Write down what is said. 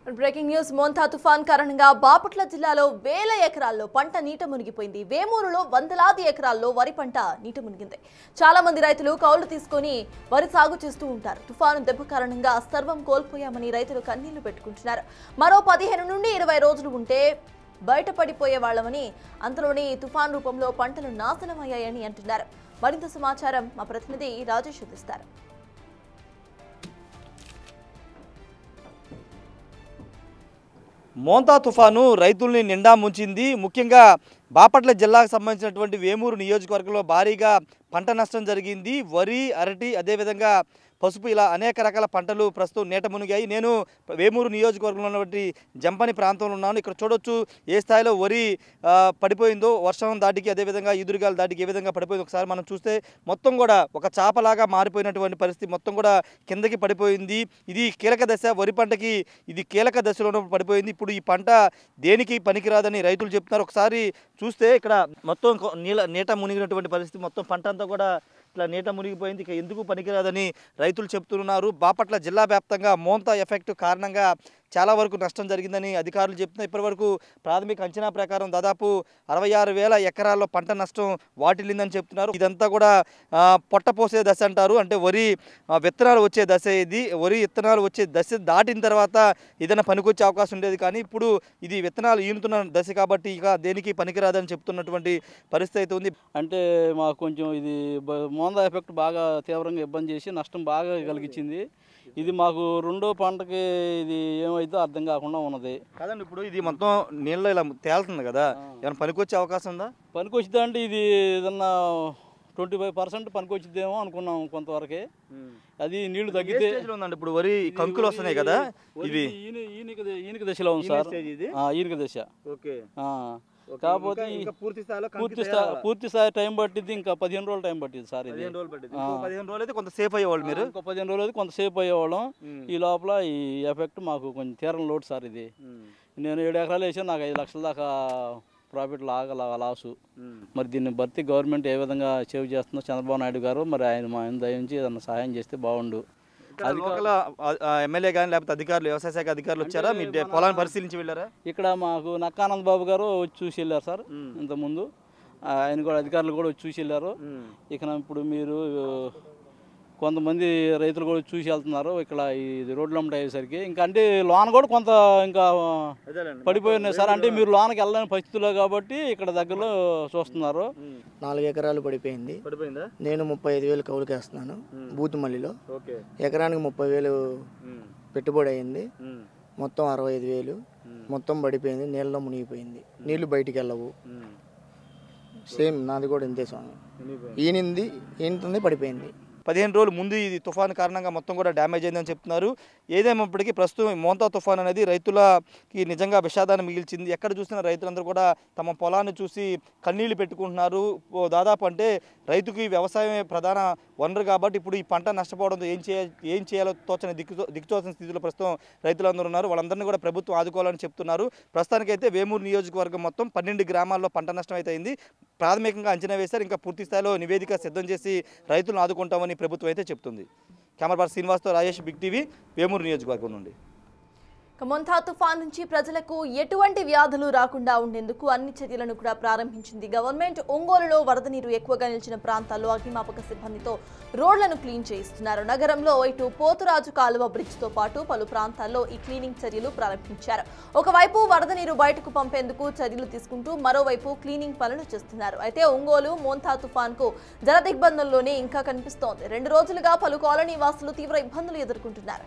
Breaking news Montha తుఫాన్ కారణంగా బాపట్ల జిల్లాలో వేల ఎకరాల్లో పంట నీట మునిగిపోయింది. వేమూరులో వందలాది ఎకరాల్లో వరి పంట నీట మునిగింది. చాలా మంది రైతులు కౌలు తీసుకొని వరి సాగు చేస్తూ ఉంటారు. తుఫాను దెబ్బ కారణంగా సర్వం కోల్పోయామని రైతులు కన్నీళ్లు పెట్టుకుంటున్నారు. మరో 15 నుండి 20 రోజులు ఉంటే బయటపడిపోయే వాళ్ళమని, అంతలోనే తుఫాన్ రూపంలో పంటలు నాశనమయ్యాయని అంటున్నారు. మరింత సమాచారం మా ప్రతినిధి రాజేష్ అందిస్తారు. మోంతా తుఫాను రైతుల్ని నిండా ముంచింది. ముఖ్యంగా బాపట్ల జిల్లాకు సంబంధించినటువంటి వేమూరు నియోజకవర్గంలో భారీగా పంట నష్టం జరిగింది. వరి, అరటి, అదేవిధంగా పసుపు, ఇలా అనేక రకాల పంటలు ప్రస్తుతం నీట మునిగాయి. నేను వేమూరు నియోజకవర్గంలో ఉన్నటువంటి జంపని ప్రాంతంలో ఉన్నాను. ఇక్కడ చూడొచ్చు ఏ స్థాయిలో వరి పడిపోయిందో, వర్షం దాటికి అదేవిధంగా ఈదురుగాలు దాటికి ఏ విధంగా పడిపోయింది. ఒకసారి మనం చూస్తే మొత్తం కూడా ఒక చాపలాగా మారిపోయినటువంటి పరిస్థితి, మొత్తం కూడా కిందకి పడిపోయింది. ఇది కీలక దశ, వరి పంటకి ఇది కీలక దశలో పడిపోయింది. ఇప్పుడు ఈ పంట దేనికి పనికిరాదని రైతులు చెప్తున్నారు. ఒకసారి చూస్తే ఇక్కడ మొత్తం నీట మునిగినటువంటి పరిస్థితి, మొత్తం పంట అంతా కూడా ఇట్లా నీట మునిగిపోయింది. ఇక ఎందుకు పనికిరాదని రైతులు చెప్తున్నారు. బాపట్ల జిల్లా వ్యాప్తంగా మోంతా ఎఫెక్ట్ కారణంగా చాలా వరకు నష్టం జరిగిందని అధికారులు చెప్తున్నారు. ఇప్పటివరకు ప్రాథమిక అంచనా ప్రకారం దాదాపు 66,000 ఎకరాల్లో పంట నష్టం వాటిల్లిందని చెప్తున్నారు. ఇదంతా కూడా పొట్టపోసే దశ అంటారు. అంటే వరి విత్తనాలు వచ్చే దశ ఇది. వరి విత్తనాలు వచ్చే దశ దాటిన తర్వాత ఏదైనా పనికొచ్చే అవకాశం ఉండేది, కానీ ఇప్పుడు ఇది విత్తనాలు ఈనుతున్న దశ కాబట్టి ఇక దేనికి పనికిరాదని చెప్తున్నటువంటి పరిస్థితి అయితే ఉంది. అంటే మాకు కొంచెం ఇది మోందా ఎఫెక్ట్ బాగా తీవ్రంగా ఇబ్బంది చేసి నష్టం బాగా కలిగించింది. ఇది మాకు రెండో పంటకి ఇది ఏమైతే అర్థం కాకుండా ఉన్నది కదండి. ఇప్పుడు ఇది మొత్తం నీళ్ళు ఇలా తేలుతుంది కదా, ఏమైనా పనికొచ్చే అవకాశం ఉందా? పనికొచ్చిద్దా అంటే ఇది ఏదన్నా 25% పనికొచ్చిద్దేమో అనుకున్నాం కొంతవరకే. అది నీళ్లు తగ్గితే ఉందండి. ఇప్పుడు వరి కంకులు వస్తున్నాయి కదా, ఇవి ఈనిక దశలో ఉంది సార్. ఈనిక దశ. ఓకే. కాకపోతే పూర్తి స్థాయి టైం పట్టింది. ఇంకా 15 రోజులు టైం పట్టింది సార్. ఇది 15 రోజులు అయితే కొంత సేఫ్ అయ్యేవాళ్ళు మీరు. ఇంకా 15 రోజులు అయితే కొంత సేఫ్ అయ్యేవాళ్ళం. ఈ లోపల ఈ ఎఫెక్ట్ మాకు కొంచెం తీరం లోటు సార్. ఇది నేను 7 ఎకరాలు వేసాను, నాకు 5 లక్షల దాకా ప్రాఫిట్ లాసు. మరి దీన్ని భర్తీ గవర్నమెంట్ ఏ విధంగా సేవ్ చేస్తుందో చంద్రబాబు నాయుడు గారు, మరి ఆయన మా దయ నుంచి ఏదన్నా సహాయం చేస్తే బాగుండు. లోకల్ ఎమ్మెల్యే కానీ లేకపోతే అధికారులు, వ్యవసాయ శాఖ అధికారులు వచ్చారా? మీ పొలాన్ని పరిశీలించి వెళ్ళారా? ఇక్కడ మాకు నక్కానంద్ బాబు గారు వచ్చి చూసి వెళ్ళారు సార్. ఇంతకుముందు ఆయన కూడా అధికారులు కూడా వచ్చి చూసి వెళ్ళారు. ఇక ఇప్పుడు మీరు కొంతమంది రైతులు కూడా చూసి వెళ్తున్నారు. ఇక్కడ ఇది రోడ్లు అయ్యేసరికి ఇంకా అంటే లోన కూడా కొంత ఇంకా పడిపోయినాయి సార్. అంటే మీరు లోనకి వెళ్ళలేని పరిస్థితుల్లో కాబట్టి ఇక్కడ దగ్గరలో చూస్తున్నారు. 4 ఎకరాలు పడిపోయింది. నేను 35,000 కౌలుకి వేస్తున్నాను బూతుమల్లిలో. ఎకరానికి 30,000 పెట్టుబడి అయింది. మొత్తం 65,000 మొత్తం పడిపోయింది. నీళ్ళలో మునిగిపోయింది. నీళ్లు బయటికి వెళ్ళవు. సేమ్ నాది కూడా ఇంతే స్వామి. ఈనింది పడిపోయింది. 15 రోజుల ముందు ఇది తుఫాను కారణంగా మొత్తం కూడా డ్యామేజ్ అయిందని చెప్తున్నారు. ఏదేమైనప్పటికీ ప్రస్తుతం మోంతా తుఫాన్ అనేది రైతులకి నిజంగా విషాదాన్ని మిగిల్చింది. ఎక్కడ చూసినా రైతులందరూ కూడా తమ పొలాన్ని చూసి కన్నీళ్లు పెట్టుకుంటున్నారు. దాదాపు అంటే రైతుకి వ్యవసాయమే ప్రధాన వనరు కాబట్టి ఇప్పుడు ఈ పంట నష్టపోవడంతో ఏం చేయాలో తోచని దిక్కుతోచని స్థితిలో ప్రస్తుతం రైతులందరూ ఉన్నారు. వాళ్ళందరినీ కూడా ప్రభుత్వం ఆదుకోవాలని చెప్తున్నారు. ప్రస్తుతానికైతే వేమూరు నియోజకవర్గం మొత్తం 12 గ్రామాల్లో పంట నష్టం అయితే అయింది. ప్రాథమికంగా అంచనా వేశారు. ఇంకా పూర్తి స్థాయిలో నివేదిక సిద్ధం చేసి రైతులను ఆదుకుంటామని ప్రభుత్వం అయితే చెప్తుంది. కెమెరా పర్సన్ శ్రీనివాస్తో రాజేష్, బిగ్ టీవీ, వేమూరు నియోజకవర్గం నుండి. మోంతా తుఫాన్ నుంచి ప్రజలకు ఎటువంటి వ్యాధులు రాకుండా ఉండేందుకు అన్ని చర్యలను కూడా ప్రారంభించింది గవర్నమెంట్. ఒంగోలులో వరద నీరు ఎక్కువగా నిలిచిన ప్రాంతాల్లో అగ్నిమాపక సిబ్బందితో రోడ్లను క్లీన్ చేయిస్తున్నారు. నగరంలో ఇటు పోతురాజు కాలువ బ్రిడ్జ్తో పాటు పలు ప్రాంతాల్లో ఈ క్లీనింగ్ చర్యలు ప్రారంభించారు. ఒకవైపు వరద నీరు బయటకు పంపేందుకు చర్యలు తీసుకుంటూ మరోవైపు క్లీనింగ్ పనులు చేస్తున్నారు. అయితే ఒంగోలు మోంతా తుఫాన్కు జలదిగ్బంధంలోనే ఇంకా కనిపిస్తోంది. 2 రోజులుగా పలు కాలనీ వాసులు తీవ్ర ఇబ్బందులు ఎదుర్కొంటున్నారు.